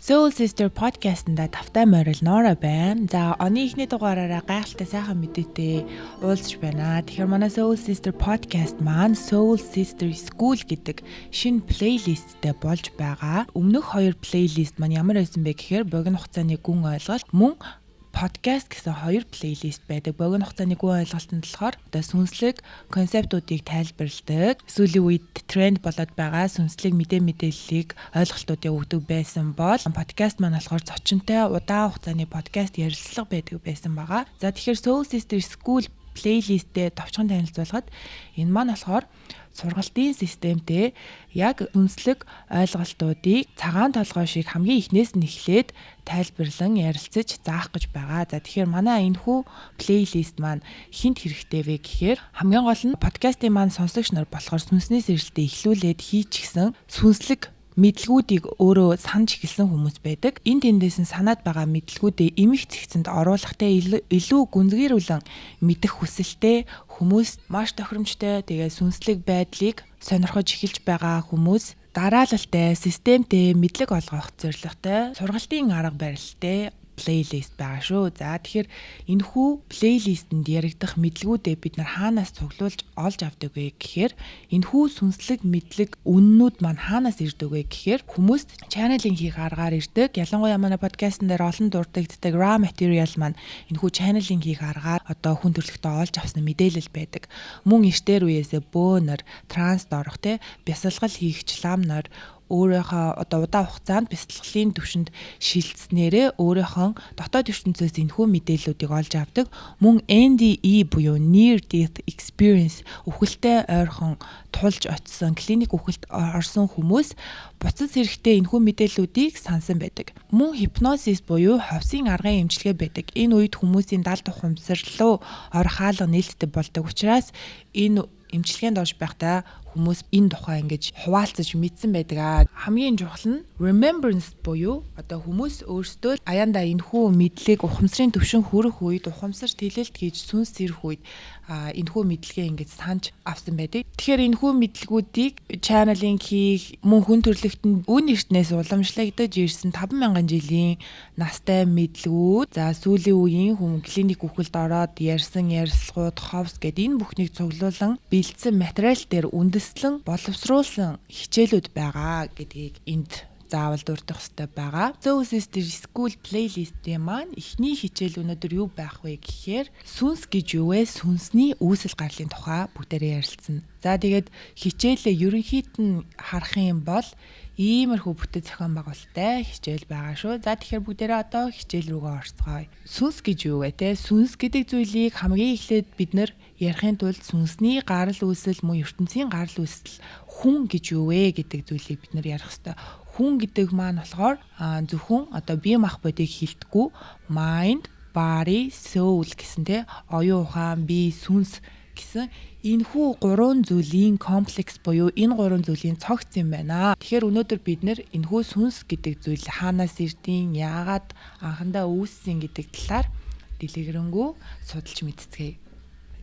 Soul Sister podcast-ында тавтай морил Нора байна. За, оны ихний дугаараараа гайхалтай сайхан мэдээтэй уулзч байна. Тэгэхээр манай Soul Sister podcast маань Soul Sister School гэдэг шинэ плейлисттэй болж байгаа. Өмнөх хоёр плейлист маань ямар байсан бэ гэхээр богино хугацааны гүн ойлголт мөн podcast гэсэн хоёр плейлист байдаг. Богино хугацааны гүн ойлголтод болохоор одоо сүнслэг концептуудыг тайлбарладаг. Сүүлийн үед тренд болоод байгаа сүнслэг мэдээллийг ойлголтуудыг өгдөг байсан бол podcast маань болохоор зочинтой удаан хугацааны podcast ярилцлага байдаг байсан байгаа. За тэгэхээр Soul Sister School плейлисттэй товчхон танилцуулахад энэ маань болохоор сургалтын системтэй яг үнслэг ойлголтуудыг цагаан толгой шиг хамгийн эхнээс нь эхлээд тайлбарлан ярилцаж заах гэж байгаа. За тэгэхээр манай энэхүү плейлист маань хинт хэрэгтэй вэ гэхээр хамгийн гол нь подкастын маань сонсогч нар болохоор сүнсний сэргэлтээ эхлүүлээд хийчихсэн сүнслэг мэдлгүүдийг өөрөө санаж эхэлсэн хүмүүс байдаг. Энд тэндээс нь санаад байгаа мэдлгүүдээ эмх цэгцэнд оруулахтай илүү гүнзгийрүүлэн мэдэх хүсэлтэй хүмүүс маш тохиромжтой тэгээ сүнслэг байдлыг сонирхож эхэлж байгаа хүмүүс дараалалтай, системтэй мэдлэг олгох зорилготой сургалтын арга барилтай плейлист байгаа шүү. За тэгэхээр энэхүү плейлистэнд яригдах мэдлгүүдээ бид нар хаанаас цуглуулж олж авдаг вэ гэхээр энэхүү сүнслэг мэдлэг үннүүд маань хаанаас ирдэг вэ гэхээр хүмүүс чаналинг хийх аргаар ирдэг. Ялангуяа манай подкастн дээр олон дурддагддаг raw material маань энэхүү чаналинг хийх аргаар одоо хүн төрөлхтөө олж авсан мэдээлэл байдаг. Мөн эртээр үеэсээ бөөнөр, транст орох те бясалгал хийгч ламнор өөрийнхөө одоо удаан хугацаанд бясалгалын түвшинд шилжснээрээ өөрийнхөө дотоод ертөнцөөс энэхүү мэдээллүүдийг олж авдаг. Мөн NDE буюу Near Death Experience үхэлтэй ойрхон тулж очисон клиник үхэлд орсон хүмүүс буцаж сэрэхдээ энэхүү мэдээллүүдийг сансан байдаг. Мөн hypnosis буюу ховсын аргын эмчилгээ байдаг. Энэ үед хүмүүсийн далд ухамсар руу орох хаалга нээлттэй болдог учраас энэ эмчилгээнд орж байхдаа хүмүүс энэ тухай ингэж хуваалцаж мэдсэн байдаг. Хамгийн чухал нь remembrance буюу одоо хүмүүс өөрсдөө аяндаа энэхүү мэдлэг ухамсарын төвшин хүрэх үед ухамсар тэлэлт хийж сүнс сэрэх үед энэхүү мэдлэгээ ингэж санаж авсан байдаг. Тэгэхээр энэхүү мэдлгүүдийг чаналинг хийх мөн хүн төрлөختөнд үн эртнээс уламжлагдаж ирсэн 5,000 жилийн настай мэдлгүүд за сүүлийн үеийн хүн клиник үхэлд ороод ярьсан ярилцлагууд ховс гэдэг энэ бүхнийг цуглуулan бэлдсэн материал дээр үндэслэн боловсруулсан хичээлүүд байгаа гэдгийг энд заавал дурдах хэрэгтэй байгаа. Soul Sister School плейлистийн маань эхний хичээл өнөөдөр юу байх вэ гэхээр сүнс гэж юу вэ? Сүнсний үүсэл гарлын тухай бүгдээрээ ярилцсан. За тэгээд хичээлээ ерөнхийд нь харах юм бол иймэрхүү бүтэц зохион байгуулалттай хичээл байгаа шүү. За тэгэхээр бүгдээрээ одоо хичээл рүүгээ орцгоё. Сүнс гэж юу вэ те? Сүнс гэдэг зүйлийг хамгийн эхлээд бид нэр ярихын тулд сүнсний гарал үүсэл мөн ертөнцийн гарал үүсэл хүн гэж юу вэ гэдэг зүйлийг бид нар ярих хэрэгтэй. Хүн гэдэг маань болохоор зөвхөн одоо бие махбодыг хилдэггүй mind, body, soul гэсэн те оюун ухаан, бие, сүнс гэсэн энэхүү гурван зүйлийн комплекс буюу энэ гурван зүйлийн цогц юм байна. Тэгэхээр өнөөдөр бид нэр энэхүү сүнс гэдэг зүйл хаанаас ирдیں, яагаад анхандаа үүссэн гэдэг талаар дэлгэрэнгүй судалж мэдцгээе.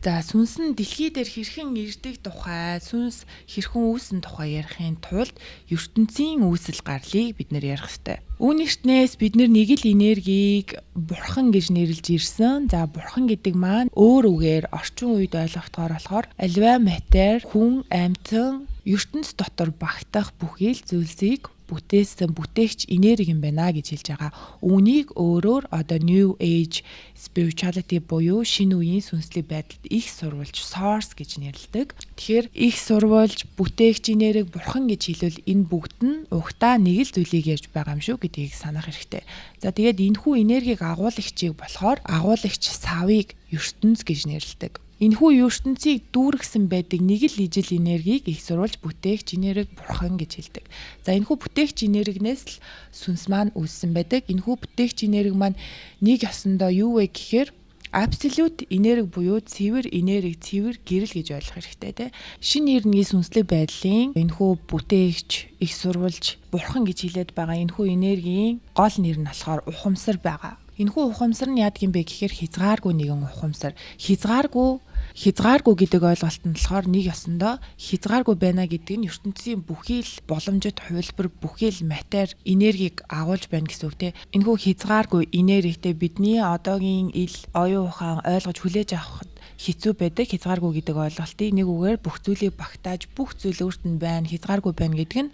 За сүнс нь дэлхий дээр хэрхэн ирдэг тухай, сүнс хэрхэн үүсэн тухай ярихын тулд ертөнцийн үүсэл гарлыг бид нэр ярих хэрэгтэй. Үүн эртнээс бид нэг л энергийг бурхан гэж нэрлэж ирсэн. За бурхан гэдэг маань өөр үгээр орчин үед ойлгохоор болохоор аливаа матер, хүн, амьтан ертөнц дотор багтах бүхий л зүйлсийг бүтээсэн бүтээгч энерги юм байна гэж хэлж байгаа. Үүнийг өөрөөр одоо New Age spirituality буюу шинэ үеийн сүнслэг байдалд их сурвалж source гэж нэрлэдэг. Тэгэхээр их сурвалж бүтээгч энерги бурхан гэж хэлвэл энэ бүгд нь угтаа нэг л зүйлийг ярьж байгаа юм шүү гэдгийг санах хэрэгтэй. За тэгээд энэхүү энергийг агуулгачийг болохоор агуулгач савыг ертөнц гэж нэрлэдэг. Энэхүү ертөнцийг дүүргэсэн байдаг нэг л ижил энергийг их сурвалж бүтээгч энерги бурхан гэж хэлдэг. За энэхүү бүтээгч энергинээс л сүнс маань үүссэн байдаг. Энэхүү бүтээгч энерги маань нэг ёсондоо юу вэ гэхээр absolute энерги буюу цэвэр энерги, цэвэр гэрэл гэж ойлгох хэрэгтэй те. Шинэ эрдэнэгийн сүнслэг байдлын энэхүү бүтээгч их сурвалж бурхан гэж хэлээд байгаа энэхүү энергийн гол нэр нь болохоор ухамсар байгаа. Энэхүү ухамсар нь яадаг юм бэ гэхээр хязгааргүй нэгэн ухамсар. Хязгааргүй хязгааргүй гэдэг ойлголт нь болохоор нэг ёсондоо хязгааргүй байна гэдэг нь ертөнцийн бүхий л боломжит хувилбар, бүхий л матери, энергийг агуулж байна гэсэн үг те. Энэхүү хязгааргүй энергитэй бидний одоогийн ил оюун ухаан ойлгож хүлээж авах хэцүү байдаг. Хязгааргүй гэдэг ойлголтыг нэг үгээр бүх зүйлийг багтааж, бүх зүйл өөрт нь байна, хязгааргүй байна гэдэг нь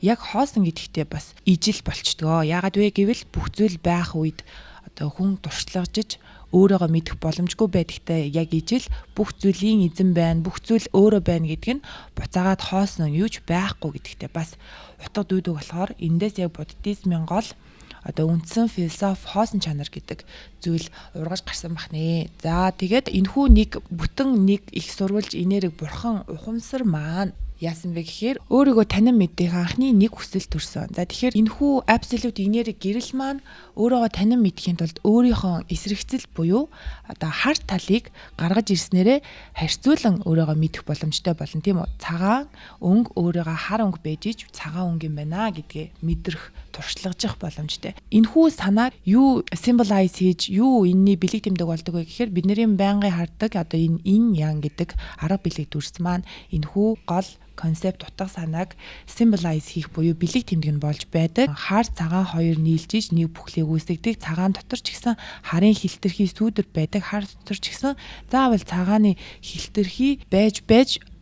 яг хоосон гэдэгтээ бас ижил болчдгоо. Яагаад вэ гэвэл бүх зүйл байх үед одоо хүн туршлагажиж өөрийгөө мэдэх боломжгүй байдагтай яг ижил бүх зүйлийн эзэн байна, бүх зүйл өөрөө байна гэдэг нь буцаагаад хоосон юуч байхгүй гэдэгтээ бас утга дүйдэг болохоор эндээс яг буддизмын гол одоо үндсэн философи хоосон чанар гэдэг зүйл ургаж гарсан бахнэ. За тэгээд энэхүү нэг бүтэн нэг их сурвалж энерги бурхан ухамсар маань яасан бэ гэхээр өөрийгөө танин мэдэх анхны нэг хүсэл төрсөн. За тэгэхээр энэхүү absolute энерги гэрэл маань өөрийгөө танин мэдхийн тулд өөрийнхөө эсрэгцэл буюу одоо хар талыг гаргаж ирснээрээ харьцуулан өөрийгөө мэдэх боломжтой болно тийм үү? Цагаан өнгө өөрийгөө хар өнгө байж ич цагаан өнгө юм байна гэдгээ мэдрэх туршлагажих боломжтой. Энэхүү санааг юу symbolize хийж юу энэний бэлэг тэмдэг болдог вэ гэхээр бидний байнгын хардаг одоо энэ ин ян гэдэг арга бэлэг дүрс маань энэхүү гол концепт утга санааг symbolize хийх буюу бэлэг тэмдэг нь болж байдаг. Хар цагаан хоёр нийлж нэг бүхлийг үүсгдэг. Цагаан дотор ч гэсэн харын хилтерхий сүүдэр байдаг. Хар дотор ч гэсэн заавал цагааны хилтерхий байж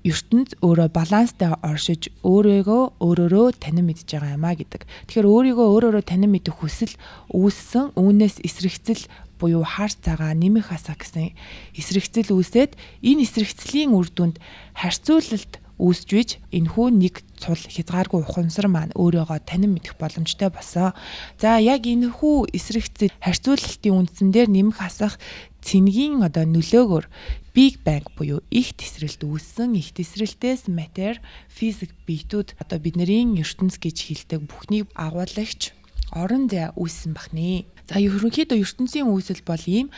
ертөнд өөрөө баланстай оршиж өөрөөрөө танин мэдж байгаа юмаа гэдэг. Тэгэхээр өөрийгөө танин мэдэх хүсэл үүссэн үүнээс эсрэгцэл буюу хар цагаан нэмэх хасаа гэсэн эсрэгцэл үүсээд энэ эсрэгцлийн үр дүнд харьцуулалт үүсж виж энэхүү нэг цул хязгааргүй ухамсар маань өөрийгөө танин мэдэх боломжтой болсон. За яг энэхүү эсрэгцэл харьцуулалтын үндсэн дээр нэмэх хасах цэнгийн одоо нөлөөгөөр Big Bang буюу их тесрэлт үүссэн. Их тесрэлтээс матери, физик биетүүд одоо бидний ертөнц гэж хэлдэг бүхнийг агуулгач орон зай үүссэн бахнэ. За ерөнхийдөө ертөнцийн үүсэл бол ийм.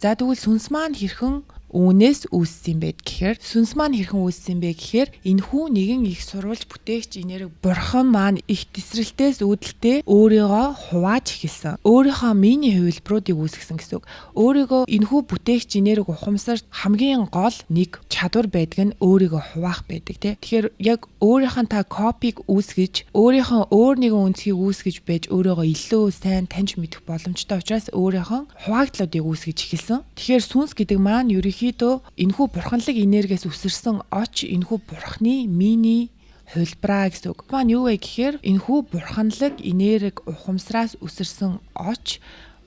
За тэгвэл сүнс маань хэрхэн үүнээс үүссэн бэ гэхээр сүнс маань хэрхэн үүссэн бэ гэхээр энэхүү нэгэн их сурвалж бүтээгч энерги бурхан маань их тесрэлтээс үүдэлтэй өөрийгөө хувааж эхэлсэн. Өөрийнхөө мини хувилбаруудыг үүсгэсэн гэсэн үг. Өөрийгөө энэхүү бүтээгч энерги ухамсар хамгийн гол нэг чадвар байдаг нь өөрийгөө хуваах байдаг тий. Тэгэхээр яг өөрийнхөө та копиг үүсгэж өөрийнхөө өөр нэгэн үнцгийг үүсгэж байж өөрийгөө илүү сайн таньж мэдэх боломжтой учраас өөрийнхөө хуваагдлуудыг үүсгэж эхэлсэн. Тэгэхээр сүнс гэдэг маань энэхүү бурханлаг энергиэс үсэрсэн оч энэхүү бурхны мини хувилбараа гэсэн үг. Маань юу вэ гэхээр энэхүү бурханлаг энерги ухамсараас үсэрсэн оч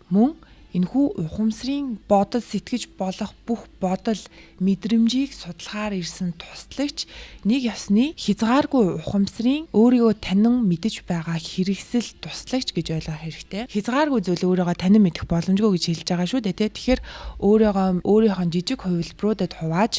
мөн энэхүү ухамсарын бодол сэтгэж болох бүх бодол мэдрэмжийг судлахаар ирсэн туслагч нэг ёсны хязгааргүй ухамсарын өөрийгөө танин мэдэж байгаа хэрэгсэл туслагч гэж ойлгох хэрэгтэй. Хязгааргүй зүйл өөрийгөө танин мэдэх боломжгүй гэж хэлж байгаа шүү дээ. Тэгэхээр өөрийнхөө жижиг хувилбаруудад хувааж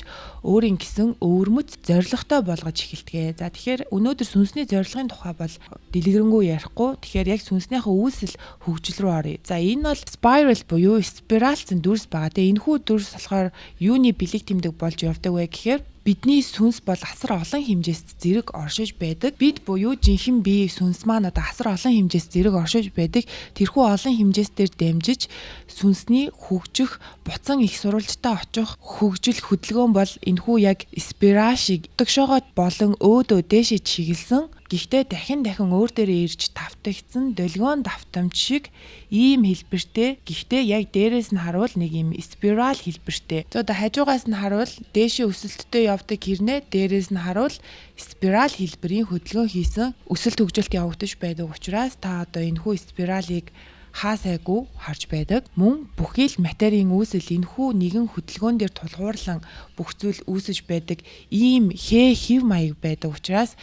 өөрийн гэсэн өвөрмөц зорилготой болгож эхэлдэг. За тэгэхээр өнөөдөр сүнсний зорилгын тухай бол дэлгэрэнгүй ярихгүй. Тэгэхээр яг сүнснийхээ үүсэл хөгжил рүү оръё. За энэ бол spiral буюу спиралцсан дүрс байгаа. Тэгээ энэхүү дүрс болохоор юуны бэлэг тэмдэг болж явдаг вэ гэхээр бидний сүнс бол асар олон хэмжээст зэрэг оршиж байдаг. Бид буюу жинхэнэ бие сүнс маань одоо асар олон хэмжээст зэрэг оршиж байдаг. Тэрхүү олон хэмжээстээр дамжиж сүнсний хөгжих, буцан их сурвалжтай очих хөгжил хөдөлгөөн бол энэхүү яг спираль шиг догшоогоо болон өөдөө дээшээ чиглэсэн. Гэхдээ дахин өөр дээрээ ирж давтагдсан долгион давтамж шиг ийм хэлбэртэй. Гэхдээ яг дээрээс нь харуул нэг ийм спираль хэлбэртэй. За одоо хажуугаас нь харуул дээшээ өсөлттэй явдаг хэрнээ дээрээс нь харуул спираль хэлбэрийн хөдөлгөөн хийсэн өсөлт хөгжилт явагдаж байдаг учраас та одоо энэхүү спиралийг хаасайгүй харж байдаг. Мөн бүхий л материйн үүсэл энэхүү нэгэн хөдөлгөөн дээр тулгуурлан бүх зүйл үүсэж байдаг ийм хэв маяг байдаг учраас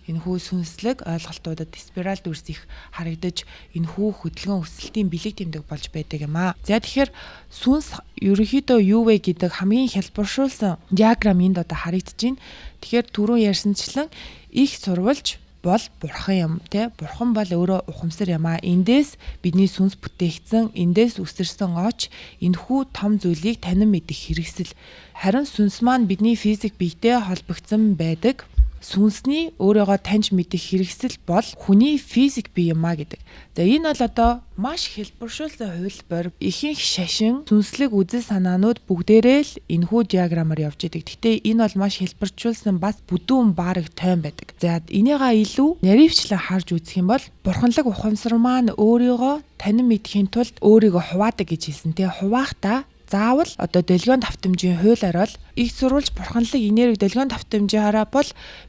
энэхүү сүнслэг ойлголтуудад спираль дүрс их харагдаж энэхүү хөдөлгөөн өсөлтийн бэлэг тэмдэг болж байдаг юм аа. За тэгэхээр сүнс ерөнхийдөө юу вэ гэдэг хамгийн хялбаршуулсан диаграм энд одоо харагдаж байна. Тэгэхээр түрүү ярьсанчлан их сурвалж бол бурхан юм тий. Бурхан бол өөрөө ухамсар юм аа. Эндээс бидний сүнс бүтээгдсэн, эндээс үсэрсэн оч энэхүү том зүйлийг танин мэдэх хэрэгсэл. Харин сүнс маань бидний физик биетэй холбогдсон байдаг. сүнсний өөрийгөө таньж мэдэх хэрэгсэл бол хүний физик бие юм а гэдэг. За энэ бол одоо маш хэлбэршүүлсэн хувилбар, ихэнх шашин, сүнслэг үзэл санаанууд бүгдээрээ л энэхүү диаграмаар явж идэг. Гэхдээ энэ бол маш хэлбэрчүүлсэн бас бүдүүн баараг тойм байдаг. За энийгээ илүү наривчлан харж үзэх юм бол бурханлаг ухамсар маань өөрийгөө танин мэдхийн тулд өөрийгөө хуваадаг гэж хэлсэн. Тэгээ хуваахтаа заавал одоо дэлгөөнд давтамжийн хуулиар бол их сурвалж бурханлаг энерги дэлгөөнд давтамжаараа бол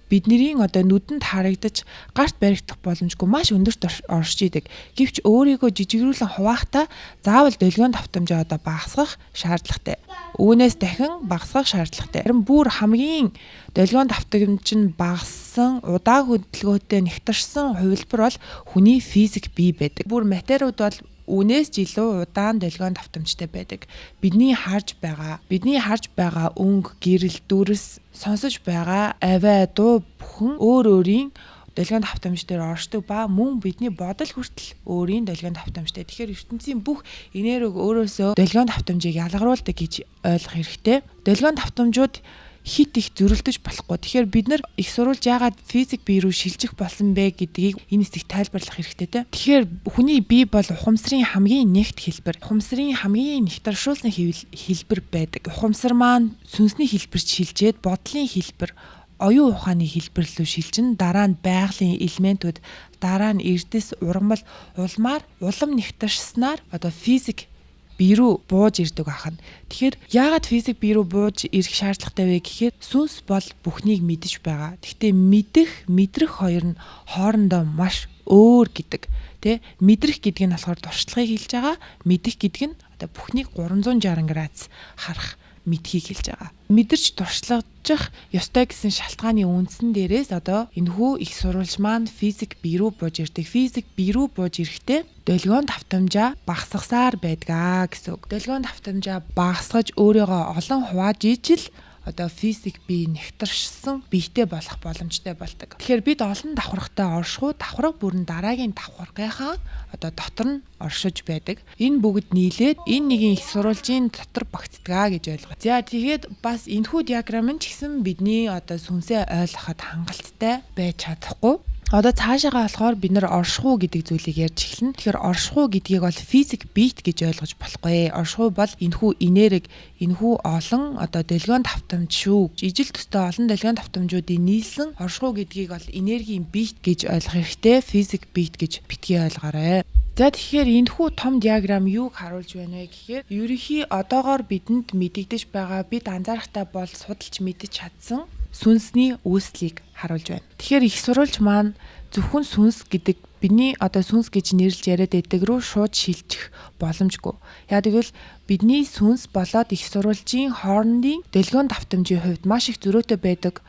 бидний одоо нүдэнд харагдаж гарт баригдах боломжгүй маш өндөрт оршиж идэг. Гэвч өөрийгөө жижигрүүлэн хуваахтаа заавал дэлгөөнд давтамжаа одоо багасгах шаардлагатай. Үүнээс дахин багасгах шаардлагатай. Харин бүр хамгийн дэлгөөнд давтамж нь багассан, удааг хөдөлгөөтэй нэгтарсан хувилбар бол хүний физик бие байдаг. Бүр материуд бол үүнээс ч илүү удаан дэлгөөнд давтамжтай байдаг. Бидний харж байгаа өнгө, гэрэл, дүрс, сонсож байгаа авиа, дуу бүхэн өөрийн дэлгөөнд давтамж дээр оршдог ба мөн бидний бодол хүртэл өөрийн дэлгөөнд давтамжтай. Тэгэхээр ертөнцийн бүх энерги өөрөөсөө дэлгөөнд давтамжийг ялгаруулдаг гэж ойлгох хэрэгтэй. Дэлгөөнд давтамжууд хит их зөрөлдөж болохгүй. Тэгэхээр бид нар их сурвалж яагаад физик бие рүү шилжих болсон бэ гэдгийг энэ хэсэг тайлбарлах хэрэгтэй те. Тэгэхээр хүний бие бол ухамсарын хамгийн нэгт хэлбэр. Ухамсарын хамгийн нэгтршүүлсэн хэлбэр байдаг. Ухамсар маань сүнсний хэлбэрт шилжээд бодлын хэлбэр, оюун ухааны хэлбэр рүү шилжин, дараа нь байгалийн элементүүд, дараа нь эрдэс, ургамал, улмаар улам нэгтарснаар одоо физик бие рүү бууж ирдэг ахна. Тэгэхээр яагаад физик бие рүү бууж ирэх шаардлагатай вэ гэхээр сүнс бол бүхнийг мэдэж байгаа. Гэхдээ мэдрэх хоёр нь хоорондоо маш өөр гэдэг. Тэ мэдрэх гэдэг нь болохоор туршлагыг хэлж байгаа. Мэдэх гэдэг нь одоо бүхнийг 360 градус харах, мэдхийг хэлж байгаа. Мэдэрч туршлагажих ёстой гэсэн шалтгааны үндсэн дээрээс одоо энэхүү их сурвалж маань физик бие рүү бууж ирдэг. Физик бие рүү бууж ирэхдээ дэлгөөнд давтамжаа багасгасаар байдгаа гэсэн үг. Дэлгөөнд давтамжаа багасгаж өөрийгөө олон хувааж ижил одоо физик бие нэгтаршсан биетэй болох боломжтой болдог. Тэгэхээр бид олон давхаргатай оршихуу давхарга бүрэн дараагийн давхаргынхаа одоо дотор нь оршиж байдаг. Энэ бүгд нийлээд энэ нэгэн их сурвалжийн дотор багтдгаа гэж ойлгоо. За тэгээд бас энэхүү диаграм нь ч гэсэн бидний одоо сүнсээ ойлгоход хангалттай байж чадахгүй. Одоо цаашаагаа болохоор бид нар оршихуу гэдэг зүйлийг ярьж эхэлнэ. Тэгэхээр оршихуу гэдгийг бол физик бит гэж ойлгож болохгүй. Оршихуу бол энэхүү энерги, энэхүү олон одоо дэлгөөнд давтамж шүү. Ижил төстэй олон дэлгөөнд давтамжуудын нийлсэн оршихуу гэдгийг бол энергийн бит гэж ойлгох хэрэгтэй. Физик бит гэж битгий ойлгоорой. За тэгэхээр энэхүү том диаграм юуг харуулж байна вэ гэхээр ерөнхий одоогоор бидэнд мэдэгдэж байгаа бид анзаарахтаа бол судалж мэдэж чадсан сүнсний үүслийг харуулж байна. Тэгэхээр их сурвалж маань зөвхөн сүнс гэдэг бидний одоо сүнс гэж нэрлэж яриад байдаг руу шууд шилжих боломжгүй. Яг тэгвэл бидний сүнс болоод их сурвалжийн хоорондын дэлгөөнд давтамжийн хувьд маш их зөрүүтэй байдаг.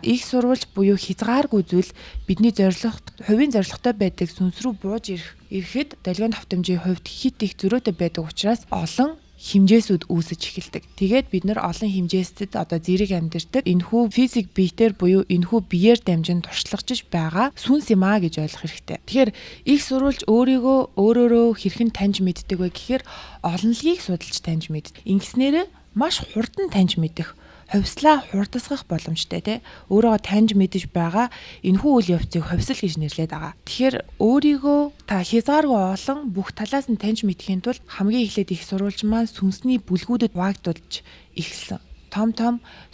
Их сурвалж буюу хязгааргүй зүйл бидний хувийн зорилготой байдаг сүнс рүү бууж ирэхэд дэлгөөнд давтамжийн хувьд хит их зөрүүтэй байдаг учраас олон хэмжээсүүд үүсэж эхэлдэг. Тэгээд бид нар олон хэмжээстэд одоо зэрэг амьдэрдэг энэхүү физик биетээр буюу энэхүү биеэр дамжин туршлагажж байгаа сүнс юм а гэж ойлгох хэрэгтэй. Тэгэхээр их сурвалж өөрөөрөө хэрхэн таньж мэддэг вэ гэхээр олонлогийг судалж таньж мэддэг. Ингэснээр маш хурдан таньж мэдэх, хувьслаа хурдасгах боломжтой те. Өөрийгөө таньж мэдэж байгаа энэхүү үйл явцыг хувьсэл гэж нэрлэдэг байгаа. Тэгэхээр өөрийгөө та хязгааргүй олон бүх талаас нь таньж мэдхийн тулд хамгийн эхлээд их сурвалж маань сүнсний бүлгүүдэд хуваагдуулж эхэлсэн. Том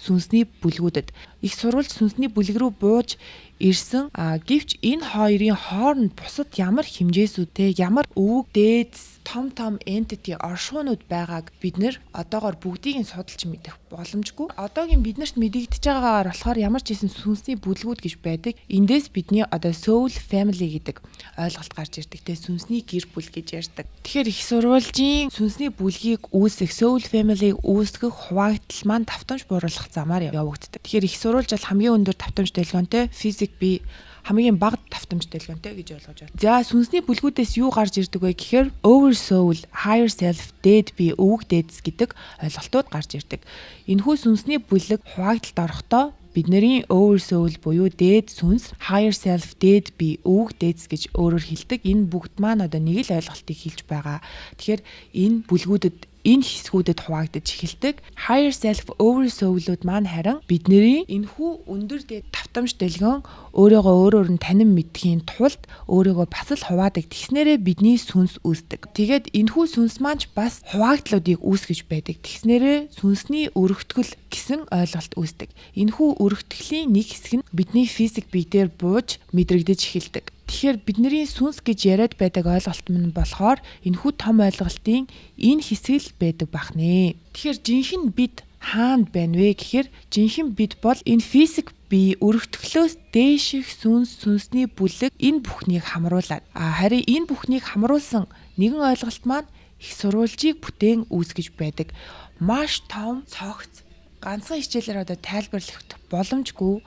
сүнсний бүлгүүдэд их сурвалж сүнсний бүлэг рүү бууж ирсэн. Гэвч энэ хоёрын хооронд бусад ямар хэмжээсүүдтэй, ямар өвөг дээдс том entity оршуунууд байгааг бид нэр одоогоор бүгдийг нь судалж мэдэх боломжгүй. Одоогийн биднэрт мэдэгдэж байгаагаар болохоор ямар ч хэсэн сүнсний бүлгүүд гэж байдаг. Эндээс бидний одоо soul family гэдэг ойлголт гарч ирдэг. Тэ сүнсний гэр бүл гэж ярьдаг. Тэгэхээр их сурвалжийн сүнсний бүлгийг үүсгэх, soul family-г үүсгэх хуваагдал маань давтамж бууруулах замаар явагддаг. Тэгэхээр их сурвалж бол хамгийн өндөр давтамж дэлгөөнтэй, физик бие хамгийн бага давтамж дэлгөөнтэй гэж ойлгож байна. За сүнсний бүлгүүдээс юу гарч ирдэг вэ гэхээр over soul, higher self, dead бие, өвөг дээдс гэдэг ойлголтууд гарч ирдэг. Энэхүү сүнсний бүлэг хуваагдалд орохдоо бидний over soul буюу dead сүнс, higher self, dead бие, өвөг дээдс гэж өөрөөр хэлдэг. Энэ бүгд маань одоо нэг л ойлголтыг хэлж байгаа. Тэгэхээр энэ бүлгүүдэд энэ хэсгүүдэд хуваагдаж эхэлдэг. Higher self oversoul-ууд маань харин бидний энэхүү өндөр дээд давтамж дэлгэн өөрийгөө өөрөөр нь танин мэдхийн тулд өөрийгөө бас л хуваадаг. Тэгснээрээ бидний сүнс үүсдэг. Тэгээд энэхүү сүнс маань бас хуваагдлуудыг үүсгэж байдаг. Тэгснээрээ сүнсний өргөтгөл гэсэн ойлголт үүсдэг. Энэхүү өргөтгөлийн нэг хэсэг нь бидний физик бие дээр бууж мэдрэгдэж эхэлдэг. Тэгэхээр бидний сүнс гэж яриад байдаг ойлголт нь болохоор энэхүү том ойлголтын энэ хэсэг л байдаг бахнэ. Тэгэхээр жинхэнэ бид хаанд байна вэ гэхээр жинхэнэ бид бол энэ физик бие өргөтгөлөөс дээших сүнсний бүлэг энэ бүхнийг хамруулад харин энэ бүхнийг хамруулсан нэгэн ойлголт маань их сурвалжийг бүтээн үүсгэж байдаг. Маш том цогц ганцхан хичээлээр тайлбарлах боломжгүй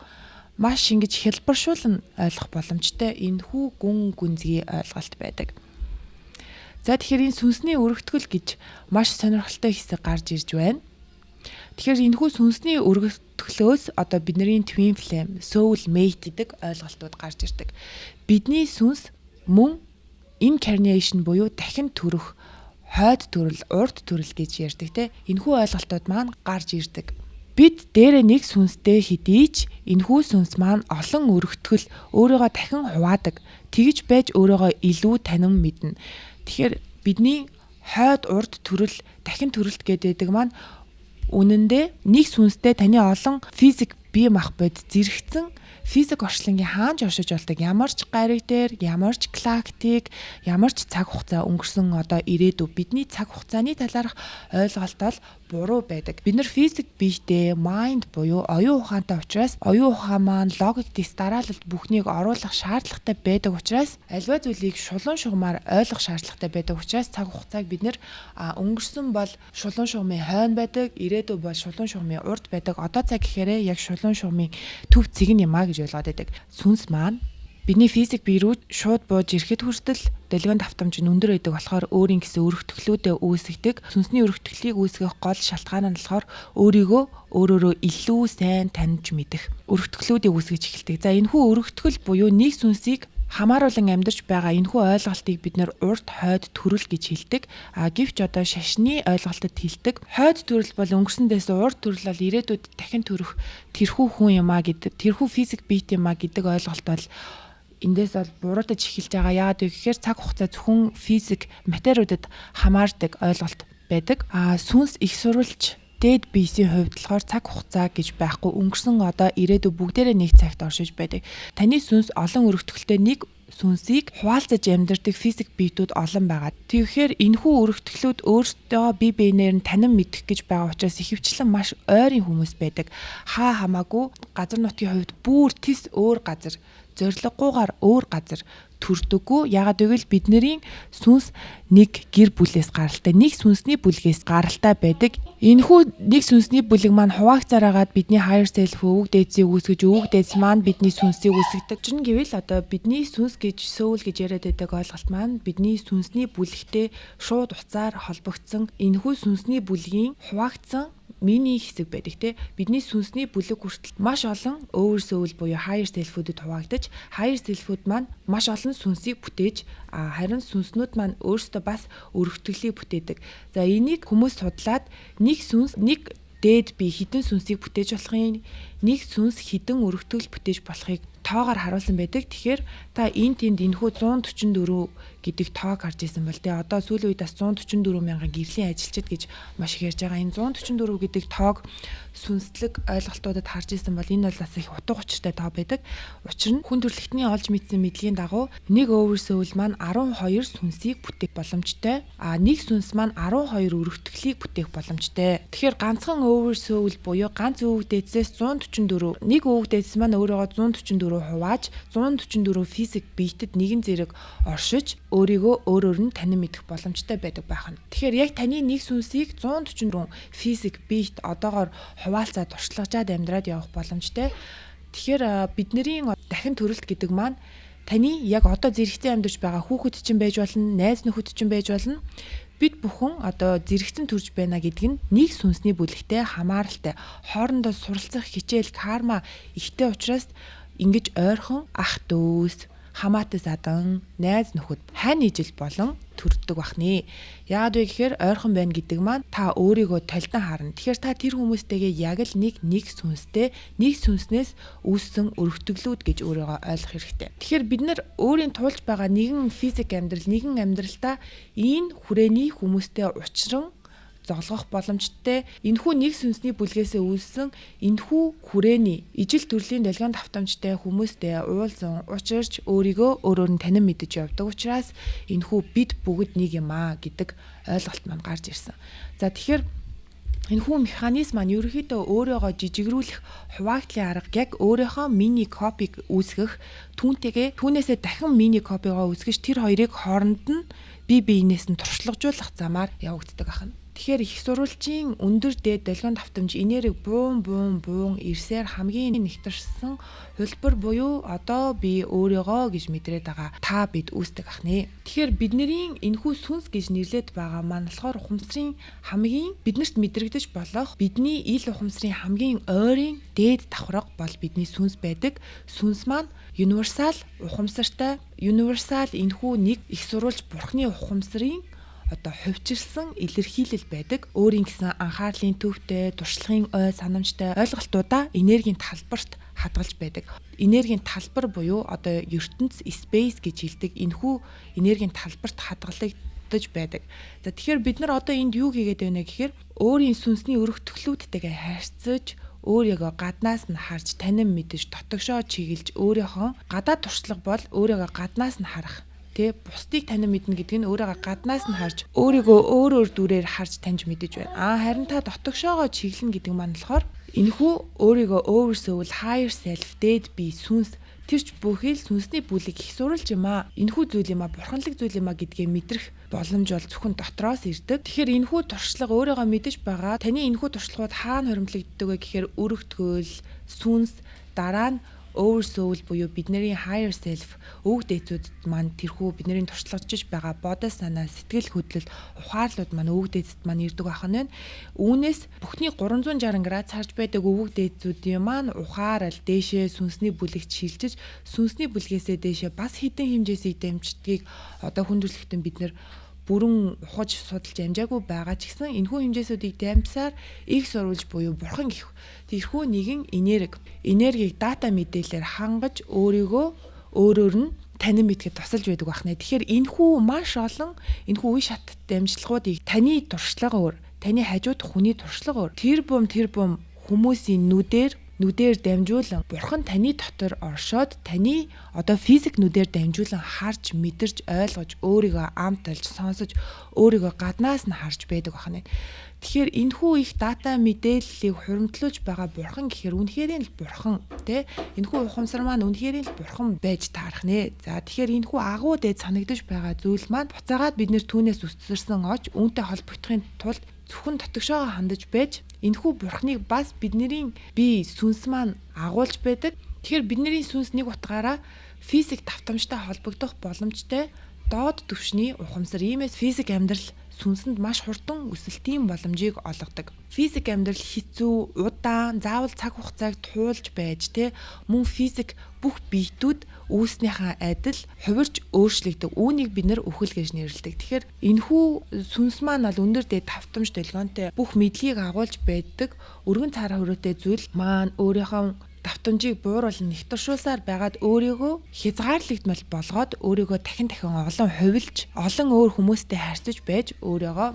маш ингэж хэлбэршүүлэн ойлгох боломжтой энэхүү гүн гүнзгий ойлголт байдаг. За тэгэхээр энэ сүнсний өргөтгөл гэж маш сонирхолтой хэсэг гарч ирж байна. Тэгэхээр энэхүү сүнсний өргөтгөлөөс бидний twin flame, soul mate гэдэг ойлголтууд гарч ирдэг. Бидний сүнс мөн incarnation буюу дахин төрөх, хойд төрөл, урд төрөл гэж ярьдаг те. Энэхүү ойлголтууд маань гарч ирдэг. Бид дээрээ нэг сүнстэй хэдий ч энэхүү сүнс маань олон өргөтгөл өөрийгөө дахин хуваадаг. Тэгж байж өөрийгөө илүү танин мэднэ. Тэгэхээр бидний хойд урд төрөл дахин төрөлт гэдэг маань үнэндээ нэг сүнстэй таны олон физик бие мах бод зэрэгцэн физик орчлонгийн хаанч оршиж болдог ямар ч гариг дээр ямар ч галактик ямар ч цаг хугацаа өнгөрсөн ирээдүй бидний цаг хугацааны талаарх ойлголт бол буруу байдаг. Бид нар физик биетэй майнд буюу оюун ухаантай учраас оюун ухаан маань логик дэс дараалалд бүхнийг оруулах шаардлагатай байдаг учраас альва зүйлийг шулуун шугамар ойлгох шаардлагатай байдаг учраас цаг хугацааг бид нар өнгөрсөн бол шулуун шугамын хойно байдаг, ирээдүй бол шулуун шугамын урд байдаг. Одоо цаг гэхээр яг шулуун шугамын төв цэг нь юмаа гэж ойлгоод байдаг. Сүнс маань бидний физик бие рүү шууд бууж ирэхэд хүртэл дэлгэн давтамж нь өндөр байдаг болохоор өөрийн гэсэн өргөтгөлүүдэд үүсгдэг. Сүнсний өргөтгөлийг үүсгэх гол шалтгаан нь болохоор өөрөөрөө илүү сайн таньж мэдэх өргөтгөлүүдийг үүсгэж эхэлдэг. За энэхүү өргөтгөл буюу нэг сүнсийг хамааруулан амьдарч байгаа энэхүү ойлголтыг бид нэр урд хойд төрөл гэж хэлдэг. Гэвч шашны ойлголтод хэлдэг. Хойд төрөл бол өнгөрсөндөөс урд төрөл бол ирээдүйд дахин төрөх тэрхүү хүн юмаа гэдэг, тэрхүү физик биет юмаа гэдэг ойлголт бол эндээс бол буруутаж эхэлж байгаа. Яагаад вэ гэхээр цаг хугацаа зөвхөн физик материудад хамаардаг ойлголт байдаг. Сүнс их сурвалж дээд биесийн хувьд болохоор цаг хугацаа гэж байхгүй өнгөрсөн ирээдүй бүгдээрээ нэг цагт оршиж байдаг. Таны сүнс олон өргөтгөлтэй нэг сүнсийг хуваалцаж амьдардаг физик биетүүд олон байгаа. Тэгэхээр энэхүү өргөтгөлүүд өөртөө бие биенээр нь танин мэдэх гэж байгаа учраас ихэвчлэн маш ойрын хүмүүс байдаг. Хамаагүй газар нутгийн хувьд бүр тис өөр газар, зориггүйгээр өөр газар төрдөггүй. Ягаад гэвэл бидний сүнс нэг гэр бүлээс гаралтай, нэг сүнсний бүлгээс гаралтай байдаг. Энэхүү нэг сүнсний бүлэг маань хуваагцаараагаад бидний higher self өвөг дээдсийг үүсгэж, өвөг дээдс маань бидний сүнсийг үүсгдэг. Чинь гэвэл бидний сүнс гэж soul гэж яриад байдаг ойлголт маань бидний сүнсний бүлэгтэй шууд уцаар холбогдсон энэхүү сүнсний бүлгийн хуваагдсан миний хэсэг байдаг те. Бидний сүнсний бүлэг хүртэл маш олон oversoul буюу higher self-уудад хуваагдаж, higher self-ууд маань маш олон сүнсийг бүтээж, харин сүнснүүд маань өөрсдөө бас өргөтгөлийг бүтээдэг. За энийг хүмүүс судлаад нэг сүнс, нэг дээд бие хідэн сүнсийг бүтээж болохын, нэг сүнс хідэн өргөтгөл бүтээж болохыг тоогоор харуулсан байдаг. Тэгэхээр та тэнд энэхүү 144 гэдэг тоог харж ирсэн бол одоо сүүлийн үед бас 144 мянган гэрлийн ажилчид гэж маш их ярьж байгаа. Энэ 144 гэдэг тоог сүнслэг ойлголтуудад харж ирсэн бол энэ бол бас их утга учиртай тоо байдаг. Учир нь хүн төрөлхтний олж мэдсэн мэдлийн дагуу нэг oversoul маань 12 сүнсийг бүтээх боломжтой. Нэг сүнс маань 12 өргөтгөлийг бүтээх боломжтой. Тэгэхээр ганцхан oversoul буюу ганц өвөг дээдсээс 144 нэг өвөг дээдс маань өөрөөгөө 144 хувааж 144 физик биетэд нэгэн зэрэг оршиж өөрийгөө өөрөөр нь танин мэдэх боломжтой байдаг байна. Тэгэхээр яг таны нэг сүнсийг 144 физик биет одоогоор хуваалцаад туршлагажаад амьдраад явах боломжтой. Тэгэхээр бидний дахин төрөлт гэдэг маань таны яг одоо зэрэгцэн амьдарч байгаа хүүхэд чинь байж болно, найз нөхөд чинь байж болно. Бид бүхэн зэрэгцэн төрж байна гэдэг нь нэг сүнсний бүлэгтэй хамааралтай. Хоорондоо суралцах хичээл карма ихтэй учраас ингэж ойрхон ах дүүс, хамаатай задан, найз нөхөд, хань ижил болон төрдөг бахны. Яагаад вэ гэхээр ойрхон байна гэдэг маань та өөрийгөө толдон харна. Тэгэхээр та тэр хүмүүстэйгээ яг л нэг сүнстэй, нэг сүнснээс үүссэн өргөтгөлүүд гэж өөрийгөө ойлгох хэрэгтэй. Тэгэхээр бид нар өөрийн туулж байгаа нэгэн физик амьдрал, нэгэн амьдралдаа энэ хүрээний хүмүүстэй учран зоглох боломжтой. Энэхүү нэг сүнсний бүлгээсээ үүссэн энэхүү хүрээний ижил төрлийн долгион давтамжтай хүмүүстэй уулзсан учирч өөрийгөө өөрөөр нь танин мэдэж явдаг учраас энэхүү бид бүгд нэг юм аа гэдэг ойлголт маань гарч ирсэн. За тэгэхээр энэхүү механизм маань ерөнхийдөө өөрийгөө жижигрүүлэх хуваагдлын арга яг өөрийнхөө мини копиг үүсгэх түүнээсээ дахин мини копигоо үүсгэж тэр хоёрыг хооронд нь бие биенээс нь туршлагажуулах замаар явагддаг ахна. Тэгэхээр их сурвалжийн өндөр дээд долгион давтамж энерги буун ирсээр хамгийн нэгтэрсэн хөлбөр буюу одоо би өөрийгөө гэж мэдрээд байгаа та бид үүсдэг ахнэ. Тэгэхээр бидний энэхүү сүнс гэж нэрлээд байгаа маань болохоор ухамсарын хамгийн биднэрт мэдрэгдэж болох бидний ил ухамсарын хамгийн ойрын дээд давхраг бол бидний сүнс байдаг. Сүнс маань универсал ухамсартай, универсал энэхүү нэг их сурвалж бурхны ухамсарын одоо хувьчилсан илэрхийлэл байдаг. Өөрийн гэсэн анхаарлын төвтэй, туршлагын ой санамжтай ойлголтуудаа энергийн талбарт хадгалж байдаг. Энергийн талбар буюу одоо ертөнц space гэж хэлдэг. Энэхүү энергийн талбарт хадгалагдаж байдаг. За тэгэхээр бид нар одоо энд юу хийгээд байна гэхээр өөрийн сүнсний өргөтгөлүүдтэйгээ харьцаж өөрийгөө гаднаас нь харж танин мэдэж дотогшоо чиглэж өөрийнхөө гадаад туршлага бол өөрийгөө гаднаас нь харах. Бусдыг танин мэднэ гэдэг нь өөрийгөө гаднаас нь харж өөрийгөө өөр дүрээр харж таньж мэдэж байна. Харин та дотогшоогоо чиглэнэ гэдэг маань болохоор энэхүү өөрийгөө oversoul, higher self, дээд бие, сүнс тэрч бүхий л сүнсний бүлэг их сурвалж юм аа. Энэхүү зүйл юм аа, бурханлаг зүйл юм аа гэдгээ мэдрэх боломж бол зөвхөн дотроос ирдэг. Тэгэхээр энэхүү туршлага өөрийгөө мэдэж байгаа. Таны энэхүү туршлагууд хаана хоримтлагддаг вэ гэхээр өргөтгөл, сүнс, дараа нь oversoul буюу бидний higher self өвөг дээдсүүд маань тэрхүү бидний туршлагажиж байгаа бодол санаа сэтгэл хөдлөл ухаарлууд маань өвөг дээдсэд маань ирдэг байх нь. Үүнээс бүхний 360 градус харж байдаг өвөг дээдсүүдийн маань ухаарал дээшээ сүнсний бүлэгт шилжиж сүнсний бүлгээсээ дээшээ бас хідэн хэмжээсийг дамждгийг одоо хүндрэлтэн бид нэр бүрэн ухаж судалж амжаагүй байгаа ч гэсэн энэхүү хэмжээсүүдийг дамжсаар их сурвалж буюу бурхан гэх тэрхүү нэгэн энергийг дата мэдээлэлээр хангаж өөрийгөө өөрөөр нь танин мэдхэд тусалж байдаг байна. Тэгэхээр энэхүү маш олон энэхүү үе шат дамжлагуудыг таны туршлага өөр, таны хажууд хүний туршлага өөр. Тэр бум хүмүүсийн нүдээр дамжуулан бурхан таны дотор оршоод таны одоо физик нүдээр дамжуулан харж мэдэрч ойлгож өөрийгөө амталж сонсож өөрийгөө гаднаас нь харж байдаг байна. Тэгэхээр энэхүү их дата мэдээллийг хуримтлуулж байгаа бурхан гэхээр үнэхээр л бурхан тий энэхүү ухамсар маань үнэхээр л бурхан байж таарах нэ. За тэгэхээр энэхүү агуу дээд санагдаж байгаа зүйл маань буцаагаад бид нэр түүнээс үсэрсэн оч үүнтэй холбогдохын тулд зөвхөн дотогшоогоо хандаж байж энэхүү бурхныг бас бидний бие сүнс маань агуулж байдаг. Тэгэхээр бидний сүнс нэг утгаараа физик давтамжтай холбогдох боломжтой доод түвшний ухамсар. Иймээс физик амьдрал сүнсэнд маш хурдан өсөлтийн боломжийг олгодог. Физик амьдрал хэцүү, удаан, заавал цаг хугацааг туулж байж мөн физик бүх биетүүд үүснийхээ адил хувирч өөрчлөгдөг. Үүнийг бид нэр үхэл гэж нэрлэдэг. Тэгэхээр энэхүү сүнс маань бол өндөр дээд давтамж долгионтой бүх мэдлийг агуулж байдаг. Өргөн цаараа хүрээтэй зүйл маань өөрийнхөө давтамжийг бууруулан нэгтэршүүлсээр байгаад өөрийгөө хязгаарлагдмал болгоод өөрийгөө дахин олон хувилж олон өөр хүмүүстэй харьцаж байж өөрийгөө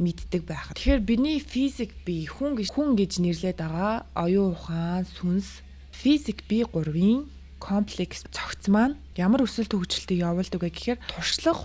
мэддэг байх. Тэгэхээр бидний физик бие хүн гэж нэрлээд байгаа оюун ухаан, сүнс, физик бие 3-ын комплекс цогц маань ямар өсөлт хөгжилтийг явуулдаг вэ гэхээр туршлага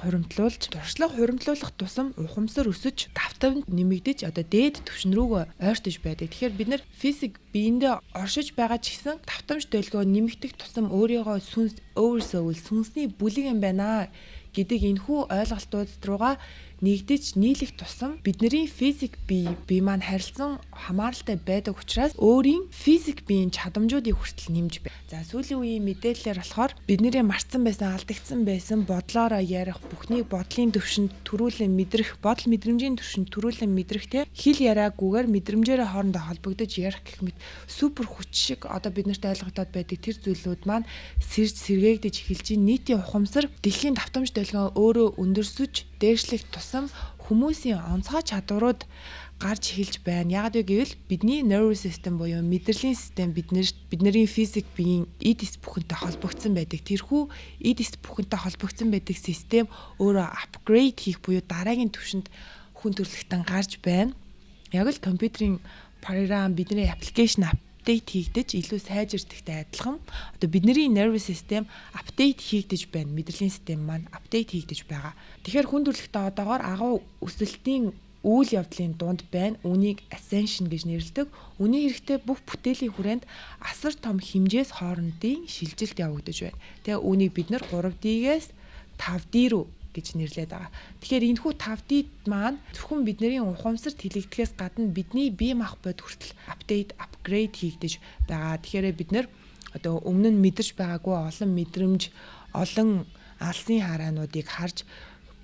хуримтлуулах тусам ухамсар өсөж давтамж нэмэгдэж одоо дээд түвшин рүүгээ ойртож байдаг. Тэгэхээр бид нар физик биендээ оршиж байгаа ч гэсэн давтамж долгио нэмэгдэх тусам өөрийгөө сүнс oversoul сүнсний бүлэг юм байна гэдэг энэхүү ойлголтууд руугаа нэгдэж нийлэх тусам бидний физик бие маань харилцан хамааралтай байдаг учраас өөрийн физик биеийн чадамжуудыг хүртэл нэмж байна. За сүүлийн үеийн мэдээлэлээр болохоор бидний мартсан байсан, алдагдсан байсан бодлоороо ярих, бүхнийг бодлын төвшөнд төрүүлэн мэдрэх, бодол мэдрэмжийн төвшөнд төрүүлэн мэдрэх те хэл яриаггүйгээр мэдрэмжээрээ хоорондоо холбогдож ярих гэх мэт супер хүч шиг одоо биднэрт ойлгогдоод байдаг тэр зүйлүүд маань сэрж сэргээгдэж эхэлж нийтийн ухамсар дэлхийн давтамж долгион өөрөө өндөрсөж дээшлэх тусам хүмүүсийн онцгой чадварууд гарч эхэлж байна. Яг гэвэл бидний nervous system буюу мэдрэлийн систем бидний физик биеийн эдис бүхэнтэй холбогдсон байдаг. Тэрхүү эдис бүхэнтэй холбогдсон байдаг систем өөрөө апгрейд хийх буюу дараагийн түвшинд хүн төрөлхтөн гарч байна. Яг л компьютерийн програм бидний аппликейшн апдейт хийгдэж илүү сайжирдагтай адилхан. Одоо бидний nervous system апдейт хийгдэж байна. Мэдрэлийн систем маань апдейт хийгдэж байгаа. Тэгэхээр хүн төрөлхтөө одоогоор агуу өсөлтийн үйл явдлын дунд байна. Үүнийг ascension гэж нэрлэдэг. Үүний хэрэгтэй бүх бүтээлийн хүрээнд асар том хэмжээс хоорондын шилжилт явагдаж байна. Тэгээ үүнийг бид нар 3D-гээс 5D руу гэж нэрлэдэг байгаа. Тэгэхээр энэхүү 5D маань зөвхөн бидний ухамсарт хилэгдэхээс гадна бидний бие махбод хүртэл апгрейд хийгдэж байгаа. Тэгэхээр бид нар одоо өмнө нь мэдэрч байгаагүй олон мэдрэмж, олон алсын хараануудыг харж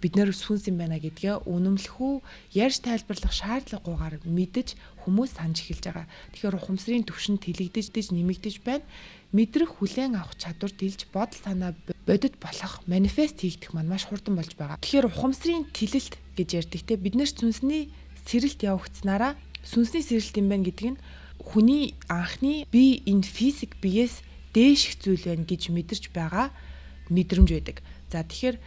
бид нэр сүнс юм байна гэдгээ үнэмлэхүү ярьж тайлбарлах шаардлагагүйгээр мэдэж хүмүүс санаж эхэлж байгаа. Тэгэхээр ухамсарын түвшинд хилэгдэж нэмэгдэж байна. Мэдрэх хүлээн авах чадвар дэлж бодол санаа бодит болох манифест хийгдэх маань маш хурдан болж байгаа. Тэгэхээр ухамсарын тэлэлт гэж ярьдаг те бид нар сүнсний сэрэлт явагдсанараа сүнсний сэрэлт юм байна гэдэг нь хүний анхны би энэ физик биеэс дээших зүйл байна гэж мэдэрч байгаа мэдрэмж байдаг. За тэгэхээр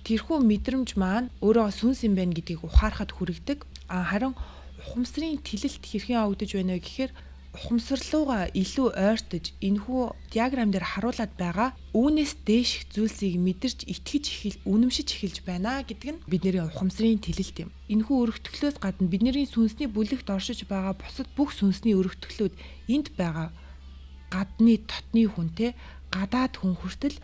тэрхүү мэдрэмж маань өөрөө сүнс юм байна гэдгийг ухаарахад хүрэгдэг. Харин ухамсарын тэлэлт хэрхэн явагдаж байна вэ гэхээр ухамсарлууга илүү ойртож энэхүү диаграм дээр харуулад байгаа үүнээс дээших зүйлсийг мэдэрч итгэж үнэмшиж эхэлж байна гэдэг нь бидний ухамсарын тэлэлт юм. Энэхүү өргөтгөлөөс гадна бидний сүнсний бүлэгт оршиж байгаа бусад бүх сүнсний өргөтгөлүүд энд байгаа гадны дотны хүн те гадаад хүн хүртэл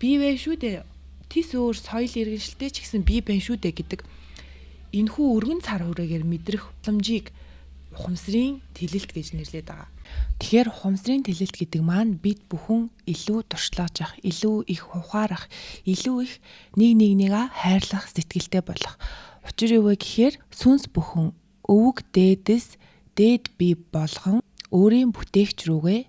бий вэ шүү дээ. Тис өөр соёл иргэншилтэй ч гэсэн бий байна шүү дээ гэдэг энэхүү өргөн цар хүрээгээр мэдрэх боломжийг ухамсарын тэлэлт гэж нэрлэдэг байгаа. Тэгэхээр ухамсарын тэлэлт гэдэг маань бид бүхэн илүү туршлагаж авах, илүү их ухаарах, илүү их нэгнийгээ хайрлах сэтгэлтэй болох. Учир юу вэ гэхээр сүнс бүхэн өвөг дээдэс дээд бий болгон өөрийн бүтээгч рүүгээ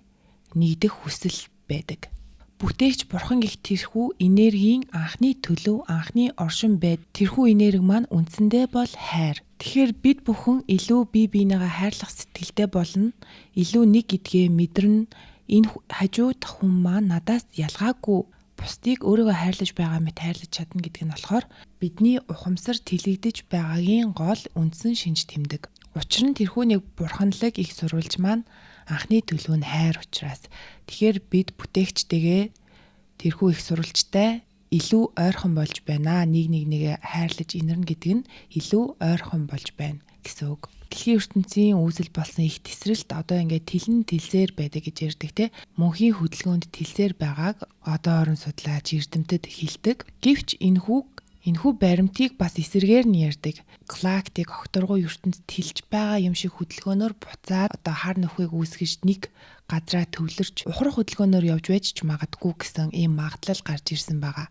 нэгдэх хүсэл байдаг. Бүтээгч бурхан гэх тэрхүү энергийн анхны төлөв, анхны оршин байд. Тэрхүү энерги маань үндсэндээ бол хайр. Тэгэхээр бид бүхэн илүү бие биенийгээ хайрлах сэтгэлтэй болно. Илүү нэг гэдгээ мэдэрнэ. Энэ хажууд хүн маань надаас ялгаагүй бусдыг өөрийгөө хайрлаж байгаа мэт хайрлаж чадна гэдэг нь болохоор бидний ухамсар тэлэгдэж байгаагийн гол үндсэн шинж тэмдэг. Учир нь тэрхүү нэг бурханлаг их сурвалж маань анхны төлөв нь хайр учраас. Тэгэхээр бид бүтээгчтэйгээ тэрхүү их сурвалжтай илүү ойрхон болж байна. Нэгээ хайрлаж инэрнэ гэдэг нь илүү ойрхон болж байна гэсэн үг. Дэлхийн ертөнцийн үүсэл болсон их тесрэлт одоо ингээд тэлэн тэлсээр байдаг гэж ярьдаг те. Мөнхийн хөдөлгөөнд тэлсээр байгааг одоо орон судлаач эрдэмтэд хэлдэг. Гэвч энэхүү баримтыг бас эсэргээр нь ярьдаг. Галактик огторгой ертөнцид тэлж байгаа юм шиг хөдөлгөөнөөр буцаад одоо хар нөхөйг үүсгэж нэг газраа төвлөрч ухрах хөдөлгөөнөөр явж байж ч магадгүй гэсэн ийм магадлал гарч ирсэн байгаа.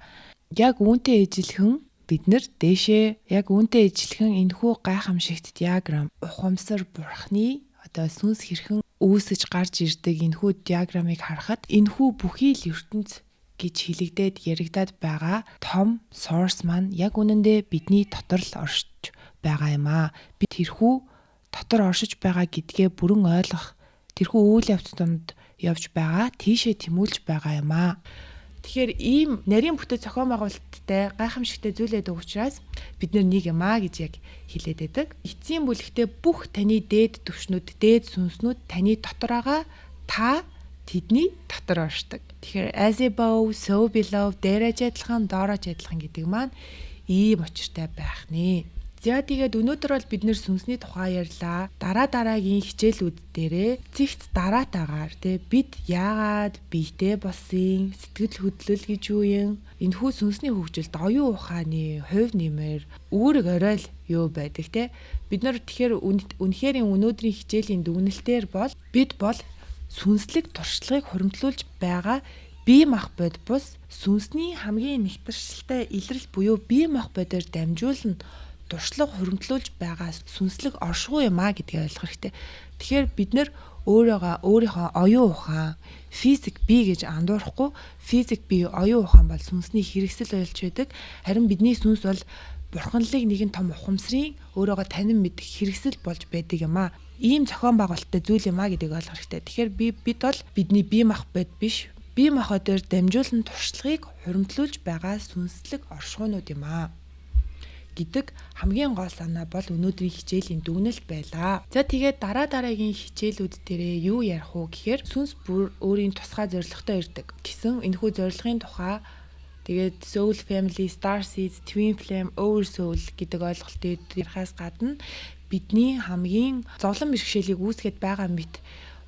Яг үүнтэй ижилхэн бид нар дээшээ яг үүнтэй ижилхэн энэхүү гайхамшигт диаграм ухамсар бурхны одоо сүнс хэрхэн үүсэж гарч ирдэг энэхүү диаграмыг харахад энэхүү бүхий л ертөнц гэж хэлэгдээд яригадад байгаа том source маань яг үнэндээ бидний дотор л оршиж байгаа юм аа. Би тэрхүү дотор оршиж байгаа гэдгээ бүрэн ойлгох тэрхүү үйл явц донд явж байгаа тийшээ тэмүүлж байгаа юм аа. Тэгэхээр ийм нарийн бүтэц зохион байгуулалттай гайхамшигтай зүйл байдаг учраас бид нэг юм аа гэж яг хэлээд байдаг. Эцсийн бүлэгтээ бүх таны дээд төвшнүүд, дээд сүнснүүд таны дотор байгаа та тэдний дотор оршдог. Тэгэхээр as above, so below, дээрэж адилхан, доорож адилхан гэдэг маань ийм учиртай байх нэ. За тэгээд өнөөдөр бол бид нэр сүнсний тухай ярьлаа. Дараагийн хичээлүүд дээрээ цэгц дараатаагаар бид яагаад биетэй болсон, сэтгэл хөдлөл гэж юу юм? Энэхүү сүнсний хөгжилд оюун ухааны хувь нэмэр үүрэг орой л юу байдаг те. Бид нар тэгэхээр үнэхээр өнөөдрийн хичээлийн дүгнэлтээр бол бид бол сүнслэг туршлагыг хуримтлуулж байгаа бие махбод бус сүнсний хамгийн нэгтэршилтэй илрэл буюу бие махбодоор дамжуулан туршлага хуримтлуулж байгаа сүнслэг оршихуй юм а гэдгийг ойлгох хэрэгтэй. Тэгэхээр бид нэр өөрийнхөө оюун ухаан, физик бие гэж андуурахгүй, физик бие, оюун ухаан бол сүнсний хэрэгсэл болж байдаг. Харин бидний сүнс бол бурханлыг нэгэн том ухамсарын өөрөөгөө танин мэдэх хэрэгсэл болж байдаг юм а. Ийм зохион байгуулалттай зүйл юм а гэдгийг ойлгох хэрэгтэй. Тэгэхээр бид бол бидний бие махбод биш, бие махбодоор дамжуулан туршлагыг хуримтлуулж байгаа сүнслэг оршихуйнууд юм а гэдэг хамгийн гол санаа бол өнөөдрийн хичээлийн дүгнэлт байлаа. За тэгээд дараагийн хичээлүүд дээрээ юу ярих вэ гэхээр сүнс бүр өөрийн тусгай зорилготой ирдэг гэсэн энэхүү зорилгын тухай тэгээд Soul Family, Star Seeds, Twin Flame, Oversoul гэдэг ойлголтыг ярихаас гадна бидний хамгийн зовлон бэрхшээлийг үүсгэж байгаа мэт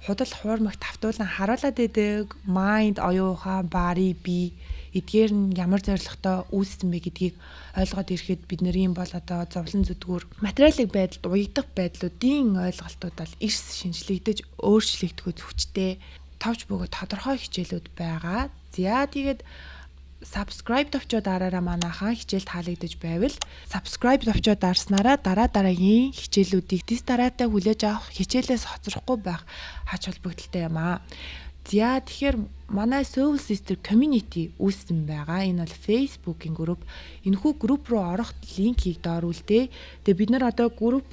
худал хуурмагт тавтуулан харуулад байдаг mind, оюун ухаан, body, бие эдгээр нь ямар зорилготой үүссэн бэ гэдгийг ойлгоод ирэхэд бид нэр юм бол одоо зовлон зүдгүүр материалын байдалд уягдах байдлуудын ойлголтууд бол эрс шинжлэгдэж өөрчлөгдөхөд хүчтэй товч бөгөөд тодорхой хичээлүүд байгаа. За тэгээд subscribe товчоо дараараа манайхаа хичээл таалагдж байвал subscribe товчоо дарснараа дараагийн хичээлүүдийг дэс дараатай хүлээж авах хичээлээс хоцрохгүй байх хач холбогдолтой юм аа. За тэгэхээр манай Soul Sister Community үүссэн байгаа. Энэ бол Facebook-ийн групп. Энэхүү групп руу орох линкийг доор үлдээ. Тэгээ бид нар одоо групп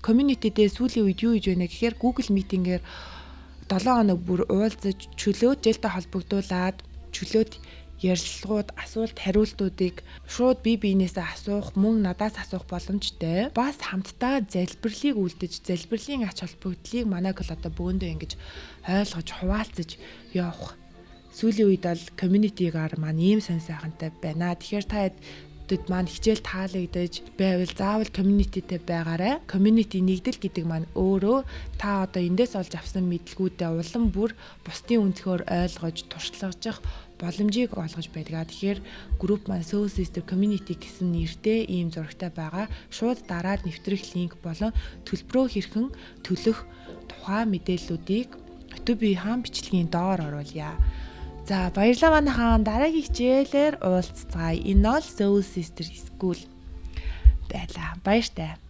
community дээр сүүлийн үед юу хийж байна гэхээр Google Meeting-ээр 7 хоног бүр уулзаж чөлөөт жээлтэй холбогдуулаад чөлөөт ярилцлагууд, асуулт хариултуудыг шууд бие биенээсээ асуух, мөн надаас асуух боломжтой. Бас хамтдаа залбирлыг үлдэж, залбирлын ач холбогдлыг манайг л одоо бөөндөө ингэж ойлгож, хуваалцаж явах. Сүүлийн үед бол community-гаар маань ийм сонь сайхантай байна. Тэгэхээр та хэд маань хичээл таалагдж байвал заавал community-тэй байгаарай. Community нэгдэл гэдэг маань өөрөө та одоо эндээс олж авсан мэдлгүүдээ улам бүр бусдын өнцгөр ойлгож, туршлагажих боломжийг олгож байдаг. Тэгэхээр групп маань Soul Sister Community гэсэн нэртэй ийм зурагтай байгаа. Шууд дараад нэвтрэх линк болон төлбөрөө хэрхэн төлөх тухай мэдээллүүдийг YouTube хаан бичлэгийн доор оруулъя. За баярлалаа манайхаа дараагийн хичээлээр уулзцгаая. Энэ бол Soul Sister School байлаа. Баяртай.